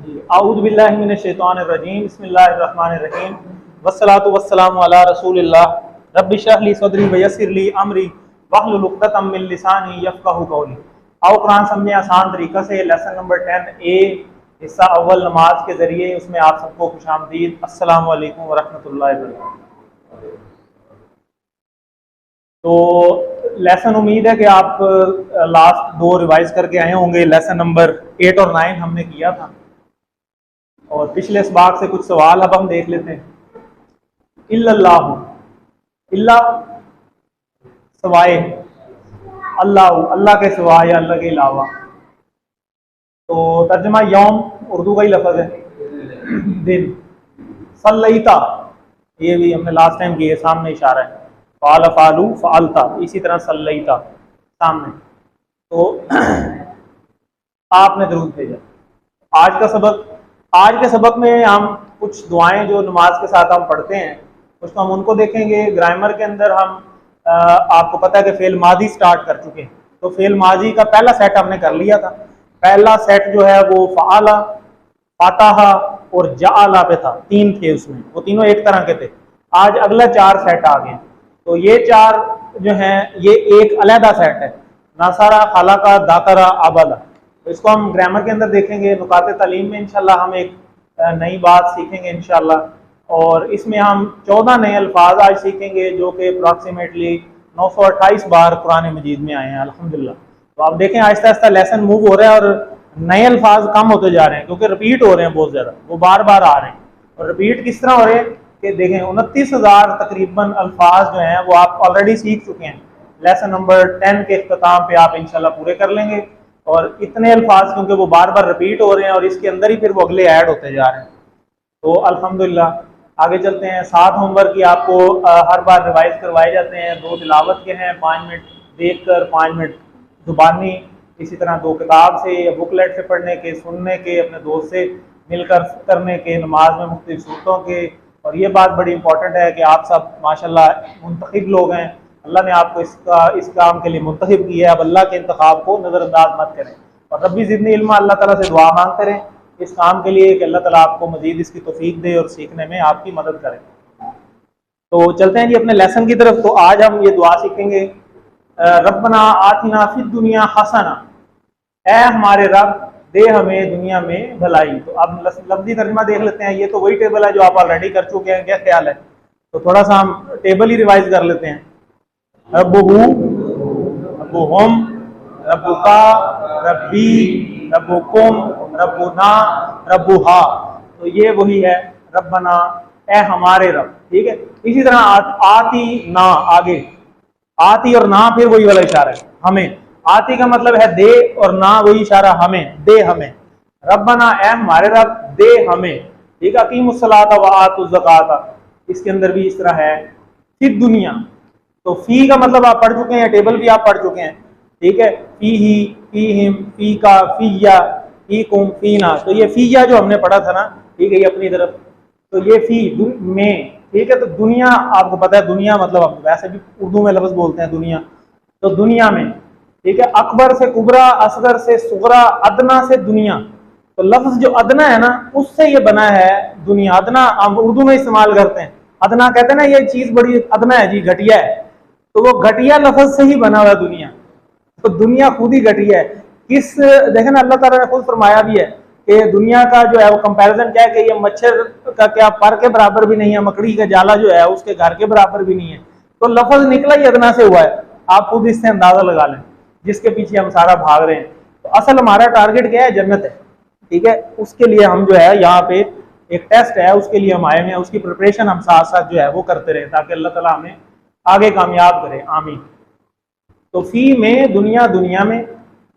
औज़ु बिल्लाहि मिनश शैतानिर रजीम बिस्मिल्लाहिर रहमानिर रहीम वस्सलातु वस्सलामु अला रसूलिल्लाह रब्बि इश्रह ली सदरी व यस्सिर ली अमरी वहलुल उक़दतम मिन लिसानी यफ़क़हू क़ौली। आओ कुरान समझे आसान तरीक़े से। लेसन नंबर 10A, हिस्सा अव्वल, नमाज के ज़रिए। उसमें आप सबको खुशामदीद। अस्सलामु अलैकुम व रहमतुल्लाहि व बरकातहू। तो लेसन उम्मीद है कि आप लास्ट दो रिवाइज करके आए होंगे। लेसन नंबर 8 और 9 हमने किया था और पिछले इसबाक से कुछ सवाल अब हम देख लेते हैं। इल्लल्लाहु, इल्ला सवाए, अल्लाह, अल्लाह के सिवा या अल्लाह के अलावा। तो तर्जमा यौम उर्दू का ही लफ्ज़ है, दिन। सल्लैता, ये भी हमने लास्ट टाइम किए, सामने इशारा है। फ़ाल फ़ालू फ़ालता, इसी तरह सल्लैता सामने। तो आपने दरूद भेजा। आज के सबक में हम कुछ दुआएं जो नमाज के साथ हम पढ़ते हैं उसको हम उनको देखेंगे। ग्रामर के अंदर हम आपको पता है कि फेल माजी स्टार्ट कर चुके हैं, तो फेल माजी का पहला सेट हमने कर लिया था। पहला सेट जो है वो फ़आला, फाताहा और जाअला पे था। 3 थे उसमें, वो तीनों एक तरह के थे। आज अगला 4 सेट आ गए। तो ये 4 जो हैं ये एक अलहदा सेट है। नासारा, खालाका, दाकरा, आबदा। तो इसको हम ग्रामर के अंदर देखेंगे। नुकाते तालीम में इंशाल्लाह हम एक नई बात सीखेंगे इंशाल्लाह। और इसमें हम 14 नए अल्फाज आज सीखेंगे जो कि अप्रॉक्सीमेटली 928 बार कुरान मजीद में आए हैं अल्हम्दुलिल्लाह। तो आप देखें आहिस्ता आहिस्ता लेसन मूव हो रहा है और नए अल्फाज कम होते जा रहे हैं क्योंकि रिपीट हो रहे हैं बहुत ज़्यादा, वो बार बार आ रहे हैं। और रिपीट किस तरह हो रहे हैं कि देखें 29,000 तकरीबन अल्फाज जो हैं वो आप ऑलरेडी सीख चुके हैं। लेसन नंबर 10 के इख्तिताम पे आप इंशाल्लाह पूरे कर लेंगे। और इतने अल्फाज क्योंकि वो बार बार रिपीट हो रहे हैं और इसके अंदर ही फिर वो अगले ऐड होते जा रहे हैं। तो अल्हम्दुलिल्लाह आगे चलते हैं। 7 होमवर्क की आपको हर बार रिवाइज करवाए जाते हैं। 2 तिलावत के हैं, 5 मिनट देख कर, 5 मिनट जुबानी। इसी तरह 2 किताब से या बुकलेट से पढ़ने के, सुनने के, अपने दोस्त से मिलकर करने के, नमाज में मुख्तलिफ सूरतों के। और ये बात बड़ी इंपॉर्टेंट है कि आप सब माशाल्लाह मुंतखब लोग हैं। अल्लाह ने आपको इस काम के लिए मुंतखब किया है। अब अल्लाह के इंतखाब को नज़रअंदाज मत करें। और रब्बी ज़िदनी इल्मा, अल्लाह ताला से दुआ मांगते रहें इस काम के लिए कि अल्लाह ताला आपको मजीद इसकी तौफीक दे और सीखने में आपकी मदद करें। तो चलते हैं जी अपने लेसन की तरफ। तो आज हम ये दुआ सीखेंगे, रब्बना आतिना फिद दुनिया हसना, ऐ हमारे रब दे हमें दुनिया में भलाई। तो अब लफ्जी तर्जुमा देख लेते हैं। ये तो वही टेबल है जो आप ऑलरेडी कर चुके हैं, क्या ख्याल है? तो थोड़ा सा हम टेबल ही रिवाइज कर लेते हैं। रब्बुहु, रब्बुहुम, रब्बुका, रब्बी, रब्बुकुम, रब्बुना, रब्बुहा। तो ये वही है रब्बना, ए हमारे रब। ठीक है। इसी तरह आती ना, आगे आती और ना फिर वही वाला इशारा है हमें। आती का मतलब है दे और ना वही इशारा हमें, दे हमें। रब्बना, ए हमारे रब, दे हमें। ठीक है। अकीमुस्सलाता व आतुज़ ज़काता, इसके अंदर भी इस तरह है। फिर दुनिया, तो फी का मतलब आप पढ़ चुके हैं, टेबल भी आप पढ़ चुके हैं। ठीक है। फी ही, फी हिम, फी का, फीया, फी कुम, फीना। तो ये फीया जो हमने पढ़ा था ना, ठीक है, ये अपनी तरफ। तो ये फी में, ठीक है। तो दुनिया आपको पता है, दुनिया मतलब हम वैसे भी उर्दू में लफ्ज बोलते हैं दुनिया। तो दुनिया में, ठीक है। अकबर से कुबरा, असगर से सुगरा, अदना से दुनिया। तो लफ्ज जो अदना है ना उससे ये बना है दुनिया। अदना हम उर्दू में इस्तेमाल करते हैं। अदना कहते हैं ना ये चीज बड़ी अदना है जी, घटिया है। तो वो घटिया लफ्ज से ही बना हुआ है दुनिया। तो दुनिया खुद ही घटिया है। किस, देखे ना अल्लाह ताला ने खुद फरमाया भी है कि दुनिया का जो है वो कंपैरिजन क्या है कि ये मच्छर का क्या पर के बराबर भी नहीं है, मकड़ी का जाला जो है उसके घर के बराबर भी नहीं है। तो लफ्ज निकला ही अदना से हुआ है। आप खुद इससे अंदाजा लगा लें जिसके पीछे हम सारा भाग रहे हैं। तो असल हमारा टारगेट क्या है? जन्नत है। ठीक है। उसके लिए हम जो है यहाँ पे एक टेस्ट है, उसके लिए हम आए हुए हैं। उसकी प्रिपरेशन हम साथ साथ जो है वो करते रहे ताकि अल्लाह ताला हमें आगे कामयाब करे, आमीन। तो फी में दुनिया, दुनिया में।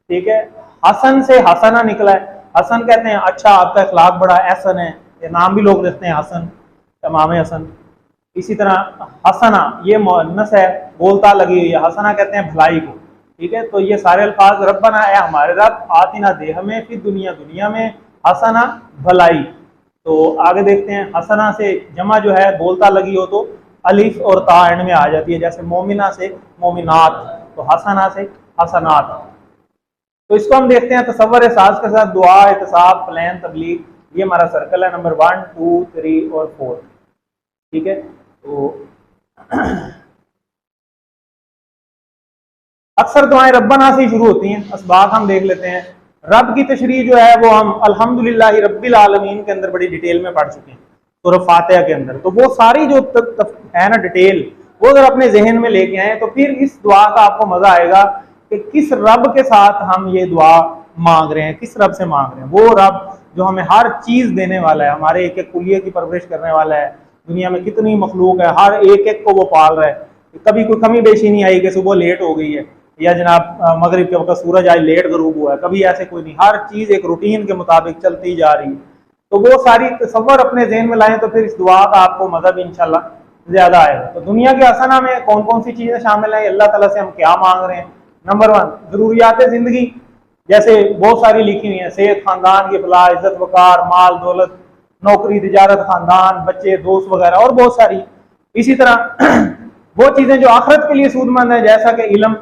ठीक है। हसन से हसना निकला है। हसन कहते हैं अच्छा, आपका अखलाक बड़ा एहसन है। ये नाम भी लोग रखते हैं हसन, इमाम हसन। इसी तरह हसना ये मुअन्नस है, बोलता लगी हुई है। हसना कहते हैं भलाई को। ठीक है। तो ये सारे अल्फाज रब्बना, है हमारे रब, आतिना दे हमें, फिर दुनिया, दुनिया में, हसना भलाई। तो आगे देखते हैं। हसना से जमा जो है बोलता लगी हो तो अलिफ और ता एंड में आ जाती है, जैसे मोमिना से मोमिनात, तो हसना से हसनात। तो इसको हम देखते हैं तसव्वुर एहसास के साथ दुआ, एहतिसाब, प्लान, तबलीग। ये हमारा सर्कल है नंबर 1, 2, 3 और 4। ठीक है, तो अक्सर दुआएं रब्बना से ही शुरू होती हैं। असबाब हम देख लेते हैं। रब की तशरीह जो है वो हम अल्हम्दुलिल्लाह रब्बिल आलमीन के अंदर बड़ी डिटेल में पढ़ चुके हैं, सूरह फातिहा के अंदर। तो वो सारी जो है ना डिटेल, वो अगर अपने जहन में लेके आए तो फिर इस दुआ का आपको मजा आएगा कि किस रब के साथ हम ये दुआ मांग रहे हैं, किस रब से मांग रहे हैं। वो रब जो हमें हर चीज देने वाला है, हमारे एक एक कुलिये की परवरिश करने वाला है, दुनिया में कितनी मखलूक है, हर एक एक को वो पाल रहा है। कभी कोई कमी बेशी नहीं आई कि सुबह लेट हो गई है या जनाब मगरिब के वक्त सूरज आज लेट गरूब हुआ है, कभी ऐसे कोई नहीं। हर चीज एक रूटीन के मुताबिक चलती जा रही है। तो वो सारी तसव्वुर अपने जहन में लाएं तो फिर इस दुआ का आपको मजा भी इंशाल्लाह ज्यादा आएगा। तो दुनिया के हसना में कौन कौन सी चीजें शामिल हैं, अल्लाह ताला से हम क्या मांग रहे हैं। नंबर 1, जरूरियात जिंदगी, जैसे बहुत सारी लिखी हुई है, सेहत, खानदान की फलाह, इज्जत वकार, माल दौलत, नौकरी, तिजारत, खानदान, बच्चे, दोस्त वगैरह और बहुत सारी। इसी तरह वो चीजें जो आखिरत के लिए सूदमंद है, जैसा कि इल्म,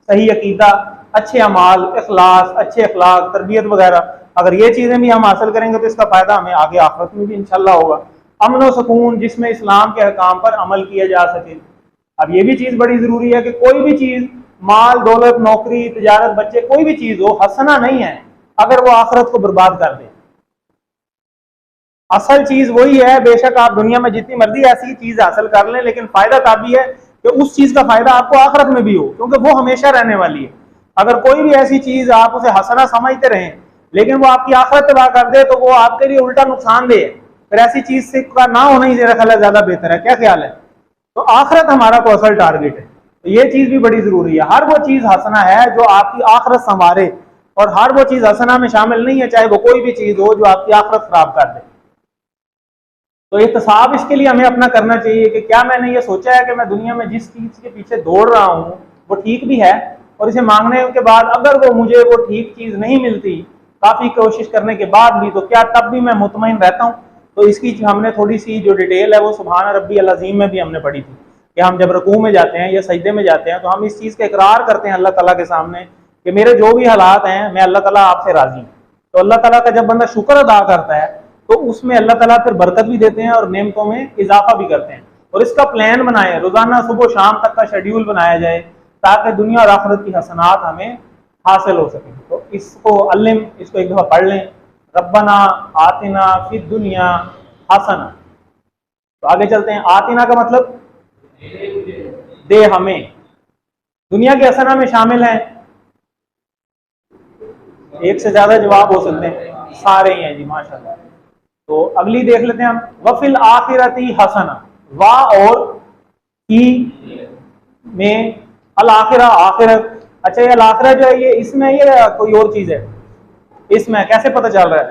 सही अकीदा, अच्छे अमाल, इखलास, अच्छे अखलाक, तरबियत वगैरह। अगर ये चीजें भी हम हासिल करेंगे तो इसका फायदा हमें आगे आखिरत में भी इंशाल्लाह होगा। अमन और सुकून, जिसमें इस्लाम के अहकाम पर अमल किया जा सके। अब ये भी चीज बड़ी जरूरी है कि कोई भी चीज, माल दौलत, नौकरी, तिजारत, बच्चे, कोई भी चीज हो, हंसना नहीं है अगर वो आखिरत को बर्बाद कर दे। असल चीज वही है, बेशक आप दुनिया में जितनी मर्जी ऐसी चीज हासिल कर लें, लेकिन फायदा तभी है कि उस चीज का फायदा आपको आखिरत में भी हो, क्योंकि वो हमेशा रहने वाली है। अगर कोई भी ऐसी चीज आप उसे हंसना समझते रहें लेकिन वो आपकी आखिरत तबाह कर दे तो वो आपके लिए उल्टा नुकसानदेह है। फिर ऐसी चीज से का ना होना ही ज्यादा बेहतर है। क्या ख्याल है? तो आखिरत हमारा तो असल टारगेट है, तो ये चीज भी बड़ी जरूरी है। हर वो चीज हंसना है जो आपकी आखिरत संवारे, और हर वो चीज हंसना में शामिल नहीं है, चाहे वो कोई भी चीज हो जो आपकी आखिरत खराब कर दे। तो एहतसाब इसके लिए हमें अपना करना चाहिए कि क्या मैंने ये सोचा है कि मैं दुनिया में जिस चीज के पीछे दौड़ रहा हूँ वो ठीक भी है, और इसे मांगने के बाद अगर वो मुझे वो ठीक चीज नहीं मिलती, काफी कोशिश करने के बाद भी, तो क्या तब भी मैं मुतमईन रहता हूँ। तो इसकी हमने थोड़ी सी जो डिटेल है वो सुभान रब्बी अल अज़ीम में भी हमने पढ़ी थी कि हम जब रुकू में जाते हैं या सजदे में जाते हैं तो हम इस चीज का इकरार करते हैं अल्लाह ताला के सामने कि मेरे जो भी हालात हैं, मैं अल्लाह ताला आपसे राजी हूँ। तो अल्लाह ताला का जब बंदा शुक्र अदा करता है तो उसमें अल्लाह ताला फिर बरकत भी देते हैं और नेमतों में इजाफा भी करते हैं। और इसका प्लान बनाए, रोजाना सुबह शाम तक का शेड्यूल बनाया जाए ताकि दुनिया और आखिरत की हसनात हमें हासिल हो सके। तो इसको अल्लिम, इसको एक दफा पढ़ लें, रब्बना आतिना फिद दुनिया हसना। तो आगे चलते हैं। आतिना का मतलब दे हमें। दुनिया के हसना में शामिल है, एक से ज्यादा जवाब हो सकते हैं, सारे ही हैं जी माशाल्लाह। तो अगली देख लेते हैं हम। वफिल आखिरती हसना, वाह और की में अल आखिरा, आखिरत। अच्छा, ये अल आखिरा जो है ये इसमें ये कोई और चीज है, इसमें कैसे पता चल रहा है?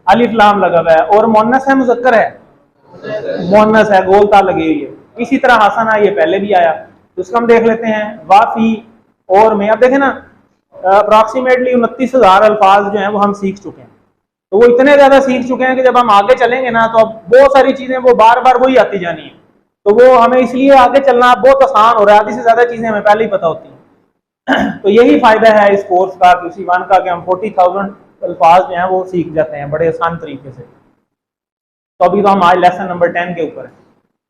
अलिफ लाम लगा हुआ है। और मोन्नस है मुज़क्कर है? मोन्नस है, गोल ताल लगी हुई है। इसी तरह हसना ये पहले भी आया, तो उसका हम देख लेते हैं। वाफी और में, अब देखें ना, अप्रॉक्सीमेटली 29,000 अल्फाज जो हैं वो हम सीख चुके हैं। तो वो इतने ज्यादा सीख चुके हैं कि जब हम आगे चलेंगे ना तो अब बहुत सारी चीजें वो बार बार वही आती जानी है। तो वो हमें इसलिए आगे चलना बहुत आसान हो रहा है, आधी से ज्यादा चीजें हमें पहले ही पता होती हैं। तो यही फायदा है इस कोर्स का, किसी वन का, कि हम 40,000 अल्फाज जो हैं वो सीख जाते हैं बड़े आसान तरीके से। तो अभी तो हम आज लेसन नंबर 10 के ऊपर है।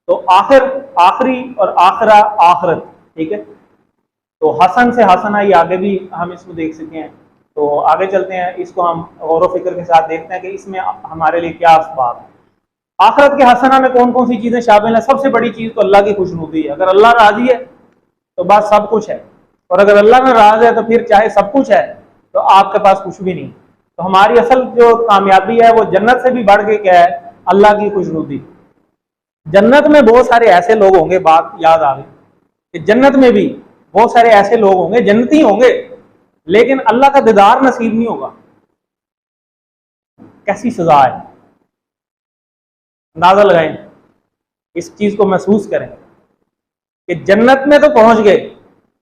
तो आखिर, आखिरी और आखिरा, आखिरत। ठीक है, तो हसन से हसना, ये आगे भी हम इसको देख सके हैं। तो आगे चलते हैं, इसको हम गौर फिक्र के साथ देखते हैं कि इसमें हमारे लिए क्या असबाब है। आखिरत के हसना में कौन कौन सी चीजें शामिल हैं? सबसे बड़ी चीज तो अल्लाह की खुशनुदी है। अगर अल्लाह राजी है तो बस सब कुछ है, और अगर अल्लाह नाराज है तो फिर चाहे सब कुछ है तो आपके पास कुछ भी नहीं। तो हमारी असल जो कामयाबी है वो जन्नत से भी बढ़ के क्या है? अल्लाह की खुशनुदी। जन्नत में बहुत सारे ऐसे लोग होंगे, बात याद आ गई कि जन्नत में भी बहुत सारे ऐसे लोग होंगे, जन्नती होंगे, लेकिन अल्लाह का दीदार नसीब नहीं होगा। कैसी सजा है, अंदाजा लगाएं, इस चीज को महसूस करें कि जन्नत में तो पहुंच गए।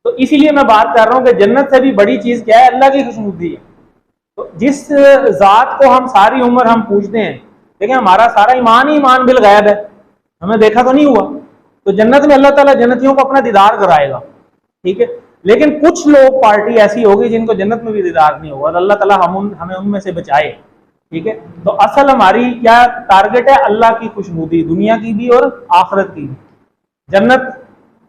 तो इसीलिए मैं बात कर रहा हूं कि जन्नत से भी बड़ी चीज क्या है? अल्लाह की खुशनुदी है। तो जिस जात को हम सारी उम्र हम पूछते हैं, देखिए हमारा सारा ईमान ही ईमान बिल गायब है, हमें देखा तो नहीं हुआ। तो जन्नत में अल्लाह ताला जन्नतियों को अपना दीदार कराएगा, ठीक है। लेकिन कुछ लोग, पार्टी ऐसी होगी जिनको जन्नत में भी दीदार नहीं होगा। अल्लाह ताला हमें उनमें से बचाए। ठीक है। तो असल हमारी क्या टारगेट है? अल्लाह की खुशनुदी, दुनिया की भी और आखिरत की भी। जन्नत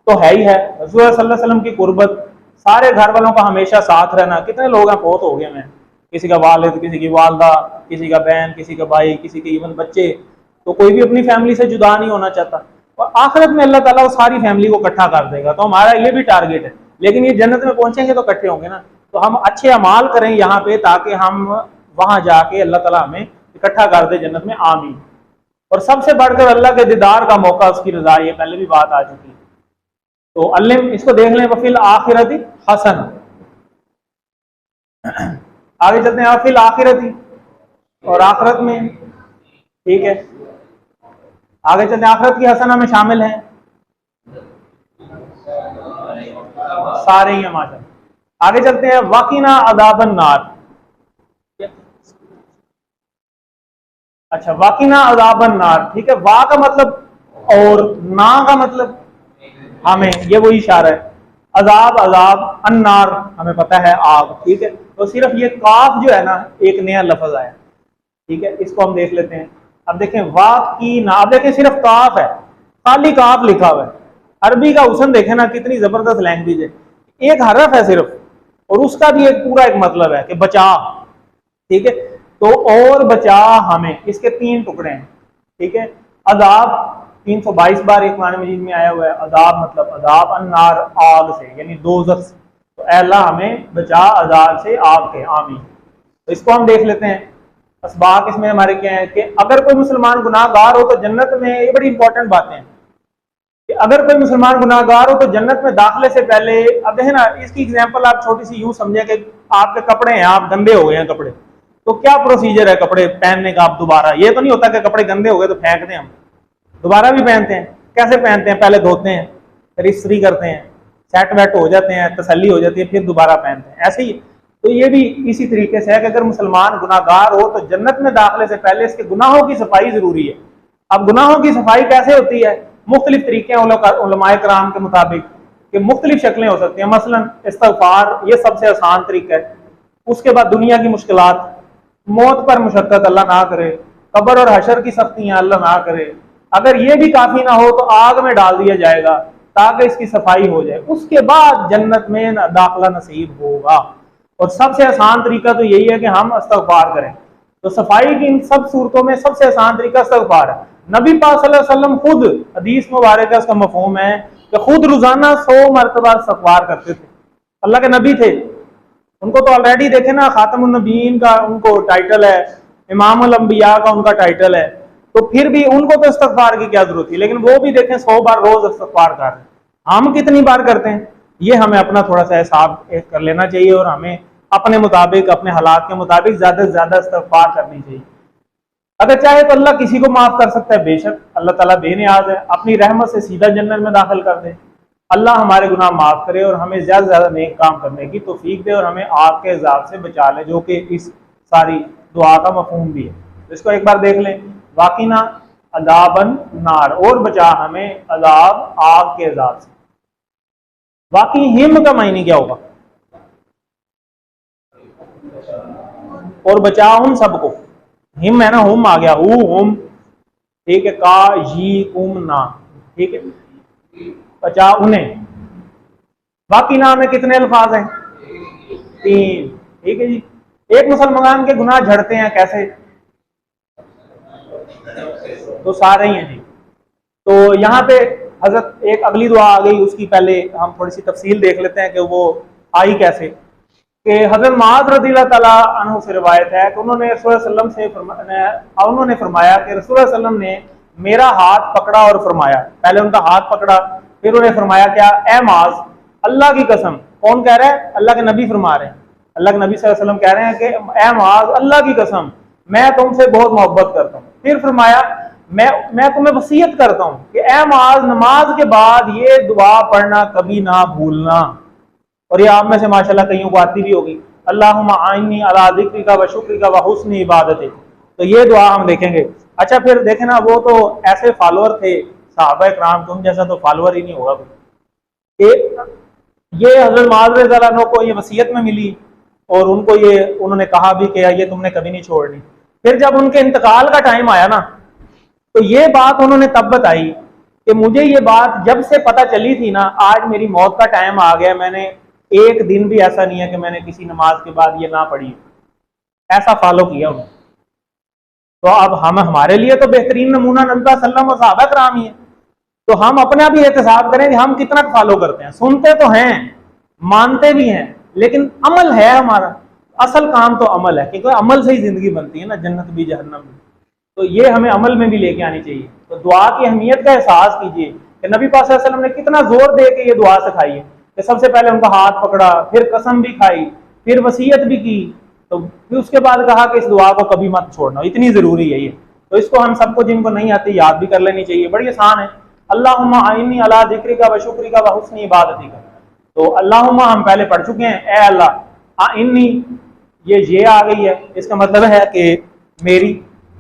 तो है ही है, रसूल सल्लल्लाहु अलैहि वसल्लम की कुर्बत, सारे घर वालों का हमेशा साथ रहना। कितने लोग हैं बहुत हो गए हैं, किसी का वालिद, किसी की वालदा, किसी का बहन, किसी का भाई, किसी के इवन बच्चे, तो कोई भी अपनी फैमिली से जुदा नहीं होना चाहता। और आखिरत में अल्लाह ताला वो सारी फैमिली को इकट्ठा कर देगा। तो हमारा ये भी टारगेट है। लेकिन ये जन्नत में पहुंचेंगे तो इकट्ठे होंगे ना, तो हम अच्छे अमाल करें यहाँ पे, ताकि हम वहां जाके अल्लाह ताला हमें इकट्ठा कर दे जन्नत में, आमीन। और सबसे बढ़कर अल्लाह के दीदार का मौका, उसकी रजा, ये पहले भी बात आ चुकी है। तो अल्लाह इसको देख लें, वफिल आखिरती हसन। आगे चलते हैं, वफिल आखिरती, और आखिरत में, ठीक है, आगे चलते हैं, आखिरत की हसना में शामिल है सारे ही माशा। आगे चलते हैं, वाकिना अदाबन नार। अच्छा, वाकिना अदाबन नार, ठीक है। वा का मतलब और, ना का मतलब हमें, ये वही इशारा है। अजाब, अजाब, अन्नार हमें पता है आग, ठीक है। तो सिर्फ ये काफ जो है ना, एक नया लफ्ज आया, ठीक है, इसको हम देख लेते हैं। अब देखें, वाकिना, अब देखें सिर्फ काफ है, खाली काफ लिखा हुआ है। अरबी का हुसन देखें ना, कितनी जबरदस्त लैंग्वेज है। एक हरफ है सिर्फ, और उसका भी एक पूरा एक मतलब है कि बचा, ठीक है। तो और बचा हमें, इसके 3 टुकड़े हैं, ठीक है। अदाब 322 बार एक कुरान मजीद में आया हुआ है। अदाब मतलब अदाब अन्नार, आग से, यानी दोज़ख से। तो अल्लाह हमें बचा अदाब से, आग के, आमीन। तो इसको हम देख लेते हैं। असबाब इसमें हमारे क्या है कि अगर कोई मुसलमान गुनाहगार हो तो जन्नत में, ये बड़ी इंपॉर्टेंट बातें हैं कि अगर कोई मुसलमान गुनाहगार हो तो जन्नत में दाखिले से पहले, अब देखें ना, इसकी एग्जांपल आप छोटी सी यूं समझें कि आपके कपड़े हैं, आप गंदे हो गए हैं कपड़े, तो क्या प्रोसीजर है कपड़े पहनने का? आप दोबारा, ये तो नहीं होता कि कपड़े गंदे हो गए तो फेंक दें, हम दोबारा भी पहनते हैं। कैसे पहनते हैं? पहले धोते हैं, फिर इस्त्री करते हैं, सेट वेट हो जाते हैं, तसल्ली हो जाती है, फिर दोबारा पहनते हैं, ऐसे ही। तो ये भी इसी तरीके से है कि अगर मुसलमान गुनाहगार हो तो जन्नत में दाखिले से पहले इसके गुनाहों की सफाई जरूरी है। अब गुनाहों की सफाई कैसे होती है? मुख्तलिफ तरीके हैं उलमाए कराम के मुताबिक, कि मुख्तलिफ शक्लें हो सकती हैं। मसलन इस्तगफार, ये सबसे आसान तरीका है। उसके बाद दुनिया की मुश्किलात, मौत पर मुशक्कत अल्लाह ना करे, कब्र और हशर की सख्तियां अल्लाह ना करे। अगर ये भी काफी ना हो तो आग में डाल दिया जाएगा ताकि इसकी सफाई हो जाए। उसके बाद जन्नत में दाखिला नसीब होगा। और सबसे आसान तरीका तो यही है कि हम इस्तगफार करें। तो सफाई की इन सब सूरतों में सबसे आसान तरीका इस्तगफार है। नबी पाक सल्लल्लाहु अलैहि वसल्लम खुद, हदीस मुबारक है, उसका मफहूम है कि खुद रोजाना 100 मरतबा इस्तगफार करते थे। अल्लाह के नबी थे, उनको तो ऑलरेडी देखे ना, खातमुन नबीयीन का उनको टाइटल है, इमामुल अंबिया का उनका टाइटल है, तो फिर भी उनको तो इस्तगफार की क्या जरूरत थी? लेकिन वो भी देखें 100 बार रोज इस्तगफार कर रहे हैं। हम कितनी बार करते हैं? ये हमें अपना थोड़ा सा हिसाब कर लेना चाहिए, और हमें अपने मुताबिक, अपने हालात के मुताबिक ज्यादा से ज्यादा इस्तगफार करनी चाहिए। अगर चाहे तो अल्लाह किसी को माफ कर सकता है, बेशक अल्लाह ताला बेनियाज है, अपनी रहमत से सीधा जन्नत में दाखिल कर दे। अल्लाह हमारे गुनाह माफ करे और हमें ज्यादा से ज्यादा नेक काम करने की तौफीक दे, और हमें आग के अज़ाब से बचा ले, जो कि इस सारी दुआ का मफहूम भी है। तो इसको एक बार देख लें, वाकिना अदाबन नार, और बचा हमें अजाब, आग के अजाब से। वाकई हिम का मायने क्या होगा? और बचा उन सबको, हिम है ना, हुम आ गया, हुम, ठीक है, का जी कुम ना, ठीक है, बचा उन्हें। बाकी नाम में कितने अल्फाज हैं? 3, ठीक है जी। एक मुसलमान के गुनाह झड़ते हैं कैसे? तो सारे ही हैं जी। तो यहाँ पे हजरत एक अगली दुआ आ गई, उसकी पहले हम थोड़ी सी तफसील देख लेते हैं कि वो आई कैसे। कि हजरत मुआज़ रज़ियल्लाहु तआला अन्हु से रिवायत है कि उन्होंने रसूल सल्लल्लाहु अलैहि वसल्लम से उन्होंने फरमाया कि रसूल सल्लल्लाहु अलैहि वसल्लम ने मेरा हाथ पकड़ा और फरमाया, पहले उनका हाथ पकड़ा, फिर उन्हें फरमाया क्या? ए मुआज़, अल्लाह की कसम। कौन कह रहा है? अल्लाह के नबी फरमा रहे हैं। अल्लाह के नबी सल्लल्लाहु अलैहि वसल्लम कह रहे हैं कि ए मुआज़, अल्लाह की कसम, मैं तुमसे बहुत मोहब्बत करता हूँ। फिर फरमाया मैं तुम्हें वसीयत करता हूँ कि ए मुआज़, नमाज के बाद ये दुआ पढ़ना कभी ना भूलना। और ये आप में से माशाल्लाह कईयों को आती भी होगी, अल्लाहुम्मा आइन्नी अला ज़िक्रिका व शुक्रिका व हुस्नि इबादतिक। तो ये दुआ हम देखेंगे। अच्छा, फिर देखें ना, वो तो ऐसे फॉलोअर थे सहाबा इकराम, तुम जैसा तो फॉलोअर ही नहीं होगा कोई। ये हज़रत मुआज़ रज़ियल्लाहु अन्हु को ये वसीयत में मिली, और उनको ये उन्होंने कहा भी कि ये तुमने कभी नहीं छोड़नी। फिर जब उनके इंतकाल का टाइम आया ना, तो ये बात उन्होंने तब बताई कि मुझे ये बात जब से पता चली थी ना, आज मेरी मौत का टाइम आ गया, मैंने एक दिन भी ऐसा नहीं है कि मैंने किसी नमाज के बाद ये ना पढ़ी, ऐसा फॉलो किया उन्होंने। तो अब हम, हमारे लिए तो बेहतरीन नमूना नबी सल्लल्लाहु अलैहि वसल्लम और सहाबा कराम ही है। तो हम अपना भी एहतसाब करें कि हम कितना फॉलो करते हैं। सुनते तो हैं, मानते भी हैं, लेकिन अमल है हमारा। असल काम तो अमल है, क्योंकि अमल से ही जिंदगी बनती है ना, जन्नत भी जहन्नम भी। तो ये हमें अमल में भी लेके आनी चाहिए। तो दुआ की अहमियत का एहसास कीजिए कि नबी पाक सल्लल्लाहु अलैहि वसल्लम ने कितना जोर दे के ये दुआ सिखाई है कि सबसे पहले उनका हाथ पकड़ा, फिर कसम भी खाई, फिर वसीयत भी की, तो फिर उसके बाद कहा कि इस दुआ को कभी मत छोड़ना, इतनी जरूरी है ये। तो इसको हम सबको, जिनको नहीं आती, याद भी कर लेनी चाहिए, बड़ी आसान है। अल्लाहुम्मा आइन्नी अला ज़िक्रिका व शुक्रिका व हुस्नी इबादतिका। तो अल्लाहुम्मा हम पहले पढ़ चुके हैं, ए अल्लाह, आइन्नी ये आ गई है, इसका मतलब है कि मेरी,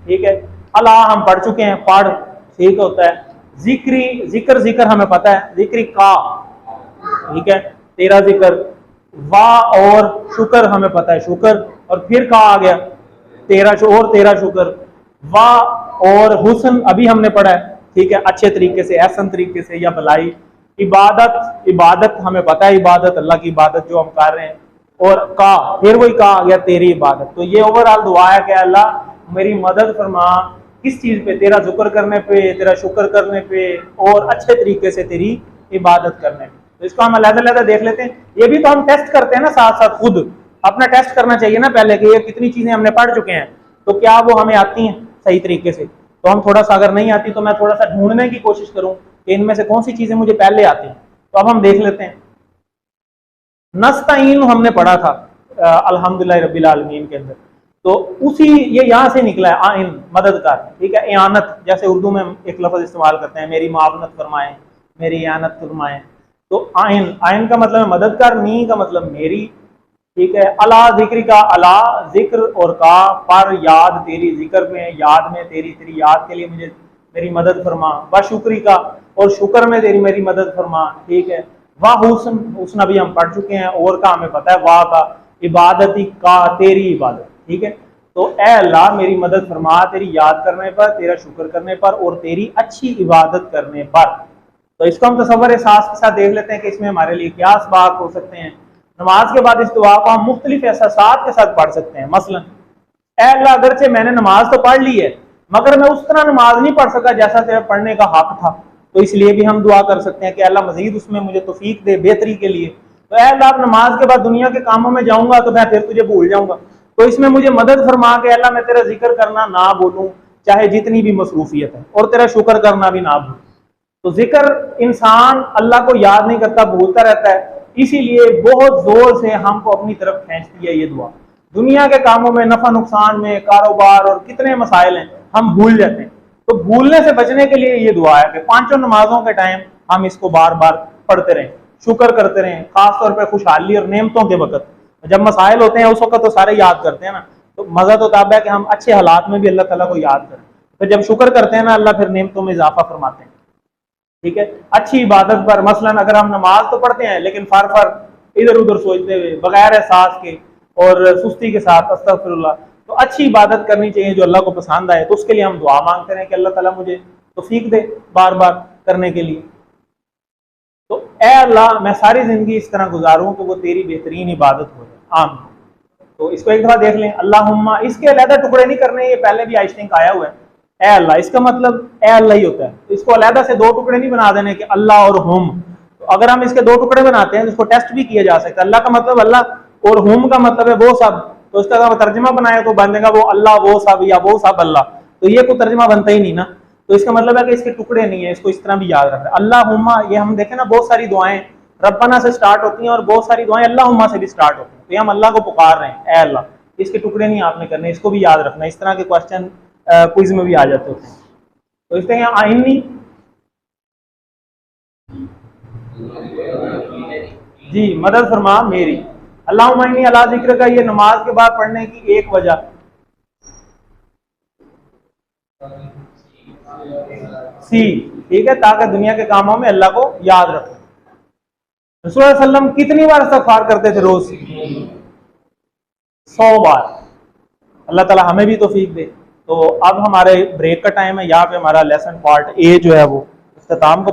ठीक है। अल्लाह हम पढ़ चुके हैं, पढ़ ठीक होता है। जिक्री, जिक्र हमें पता है, जिक्री का, ठीक है, तेरा जिक्र। वाह और शुक्र हमें पता है, शुक्र, और फिर का आ गया तेरा और तेरा शुक्र। वाह और हुस्न अभी हमने पढ़ा है, ठीक है, अच्छे तरीके से, एहसन तरीके से या भलाई। इबादत, इबादत हमें पता है, इबादत अल्लाह की इबादत जो हम कर रहे हैं। और का, फिर वही का आ गया तेरी इबादत। तो ये ओवरऑल दुआ है कि अल्लाह मेरी मदद फरमा, किस चीज पे, तेरा जिक्र करने पे, तेरा शुक्र करने पे, और अच्छे तरीके से तेरी इबादत करने पे। तो इसको हम अलग-अलग देख लेते हैं। ये भी तो हम टेस्ट करते हैं ना, साथ साथ खुद अपना टेस्ट करना चाहिए ना पहले, कि ये कितनी चीजें हमने पढ़ चुके हैं, तो क्या वो हमें आती हैं सही तरीके से। तो हम थोड़ा सा, अगर नहीं आती तो मैं थोड़ा सा ढूंढने की कोशिश करूं कि इनमें से कौन सी चीजें मुझे पहले आती हैं। तो अब हम देख लेते हैं। नस्ताइन हमने पढ़ा था अल्हम्दुलिल्लाह रब्बिल आलमीन के अंदर, तो उसी, ये यहाँ से निकला है, आइन मददगार, ठीक है। इयानत, जैसे उर्दू में हम एक लफ्ज इस्तेमाल करते हैं, मेरी मावनत फरमाएं, मेरी इयानत फरमाएं। तो आइन, आइन का मतलब है मददगार, नी का मतलब मेरी, ठीक है। अला जिक्र का, अला जिक्र और का, पर याद तेरी, जिक्र में, याद में तेरी, तेरी याद के लिए मुझे मेरी मदद फरमा। व शुक्री का, और शुक्र में तेरी मेरी मदद फरमा, ठीक है। वाह हुस्न, हुस्न अभी हम पढ़ चुके हैं, और का हमें पता है, वाह का। इबादती का, तेरी इबादत, ठीक है। तो ए अल्लाह मेरी मदद फरमा तेरी याद करने पर, तेरा शुक्र करने पर, और तेरी अच्छी इबादत करने पर। तो इसको हम तसव्वुर एहसास के साथ देख लेते हैं कि इसमें हमारे लिए क्या असबाब हो सकते हैं। नमाज के बाद इस दुआ को हम मुख्तलिफ एहसासात के साथ पढ़ सकते हैं। मसलन, ए अल्लाह, अगरचे मैंने नमाज तो पढ़ ली है, मगर मैं उस तरह नमाज नहीं पढ़ सका जैसा तेरा पढ़ने का हक था, तो इसलिए भी हम दुआ कर सकते हैं कि अल्लाह मजीद उसमें मुझे तौफीक दे, बेहतरी के लिए। तो ए अल्लाह, नमाज के बाद दुनिया के कामों में जाऊंगा तो मैं फिर तुझे भूल जाऊंगा, तो इसमें मुझे मदद फरमा के अल्लाह मैं तेरा जिक्र करना ना भूलूं, चाहे जितनी भी मसरूफियत है, और तेरा शुक्र करना भी ना भूलूं। तो जिक्र, इंसान अल्लाह को याद नहीं करता, भूलता रहता है, इसीलिए बहुत जोर से हमको अपनी तरफ खींचती है ये दुआ। दुनिया के कामों में, नफा नुकसान में, कारोबार और कितने मसाइल हैं, हम भूल जाते हैं। तो भूलने से बचने के लिए ये दुआ है कि पांचों नमाजों के टाइम हम इसको बार बार पढ़ते रहें, शुक्र करते रहें, खासतौर पर खुशहाली और नेमतों के वक्त। जब मसाइल होते हैं उस वक्त तो सारे याद करते हैं ना, तो मजा तो तब है कि हम अच्छे हालात में भी अल्लाह ताला को याद करें। तो जब शुक्र करते हैं ना, अल्लाह फिर नेमतों में इजाफा फरमाते हैं, ठीक है। अच्छी इबादत पर, मसलन अगर हम नमाज तो पढ़ते हैं लेकिन फर इधर उधर सोचते हुए, बगैर एहसास के और सुस्ती के साथ, अस्तगफिरुल्लाह, तो अच्छी इबादत करनी चाहिए जो अल्लाह को पसंद आए। तो उसके लिए हम दुआ मांगते हैं कि अल्लाह ताला मुझे तौफीक दे बार बार करने के लिए। तो ए अल्लाह, मैं सारी जिंदगी इस तरह गुजारूं कि वो तेरी बेहतरीन इबादत हो जाए, आमीन। तो इसको एक दफा देख लें, अल्लाहुम्मा, इसके अलग टुकड़े नहीं करने, ये पहले भी आई थिंक आया हुआ है। ए अल्लाह, इसका मतलब ए अल्लाह ही होता है, तो इसको अलहदा से दो टुकड़े नहीं बना देने कि अल्लाह और हुम। तो अगर हम इसके दो टुकड़े बनाते हैं तो इसको टेस्ट भी किया जा सकता है। अल्लाह का मतलब अल्लाह, और हुम का मतलब है वो सब, तो इसका अगर तर्जमा बनाए तो बनेगा वो अल्लाह वो सब, या वो सब अल्लाह। तो ये कोई तर्जमा बनता ही नहीं ना। तो इसका मतलब है कि इसके टुकड़े नहीं है, इसको इस तरह भी याद रखना है। अल्लाहुम्मा, ये हम देखें ना, बहुत सारी दुआएं रब्बना से स्टार्ट होती हैं और बहुत सारी दुआएं अल्लाहुम्मा से भी स्टार्ट होती हैं। तो ये हम अल्लाह को पुकार रहे हैं, ए अल्लाह, इसके टुकड़े नहीं आपने करने, इसको भी याद रखना। इस तरह के क्वेश्चन क्विज में भी आ जाते होते हैं। तो इस तरह आइन्नी, जी, मदद फरमा मेरी। अल्लाहुम्मा इन्नी अला जिक्र का, ये नमाज के बाद पढ़ने की एक वजह, सी, ठीक है, ताकि दुनिया के कामों में अल्लाह को याद रखें। रसूल सल्लल्लाहु अलैहि वसल्लम कितनी बार इस्तिग़फ़ार करते थे रोज? 100 बार। अल्लाह ताला हमें भी तौफीक दे। तो अब हमारे ब्रेक का टाइम है, यहाँ पे हमारा लेसन पार्ट ए जो है वो इख्तिताम को